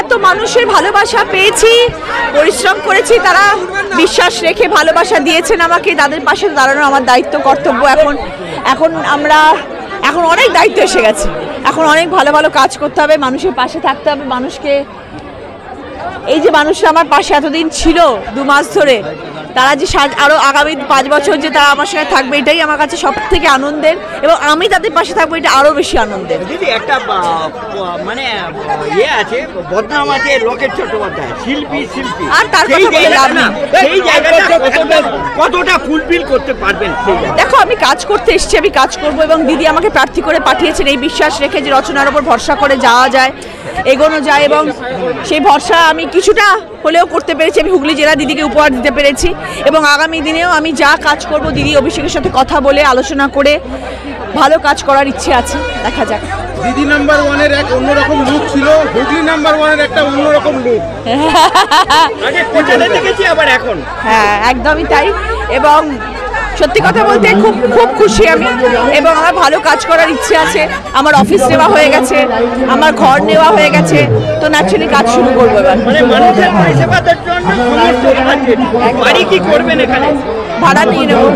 এত মানুষের ভালোবাসা পেয়েছি, পরিশ্রম করেছি, তারা বিশ্বাস রেখে ভালোবাসা দিয়েছেন আমাকে, তাদের পাশে দাঁড়ানো আমার দায়িত্ব, কর্তব্য। এখন অনেক দায়িত্ব এসে গেছে, এখন অনেক ভালো ভালো কাজ করতে হবে, মানুষের পাশে থাকতে হবে, মানুষকে, এই যে মানুষরা আমার পাশে এতদিন ছিল 2 মাস ধরে, তারা যে আরও আগামী 5 বছর যে তারা আমার সঙ্গে থাকবে, এটাই আমার কাছে সব থেকে আনন্দের, এবং আমি তাদের পাশে থাকবো, এটা আরও বেশি আনন্দের। দিদি একটা মানে আছে, বদনাম আছে লকেট চট্টোপাধ্যায়, শিল্পী, আর তার কথা বলে লাভ নেই। সেই জায়গাটা কতটা ফুলফিল করতে পারবেন? দেখো, আমি কাজ করতে এসেছি, আমি কাজ করব, এবং দিদি আমাকে প্রার্থী করে পাঠিয়েছেন এই বিশ্বাস রেখে যে রচনার ওপর ভরসা করে যাওয়া যায়, এগোনো যায়, এবং সেই ভরসা আমি কিছুটা হলেও করতে পেরেছি। আমি হুগলি জেলা দিদিকে উপহার দিতে পেরেছি, এবং আগামী দিনেও আমি যা কাজ করব দিদি অভিষেকের সাথে কথা বলে আলোচনা করে ভালো কাজ করার ইচ্ছে আছে, দেখা যাক। দিদি নাম্বার 1-এর এক অন্যরকম লুক ছিল, হুগলি নাম্বার 1-এর একটা অন্যরকম লুক। আগে কোথায় দেখেছি আবার এখন। হ্যাঁ, একদমই তাই, এবং সত্যি কথা বলতে খুব খুব খুশি আমি, এবং আমার ভালো কাজ করার ইচ্ছে আছে। আমার অফিস নেওয়া হয়ে গেছে, আমার ঘর নেওয়া হয়ে গেছে, তো ন্যাচারালি কাজ শুরু করবো এবার। মানে মানুষের পরিষেবার জন্য সমস্ত বাড়ি কি করবেন এখানে? ভাড়া নিয়ে নেবো।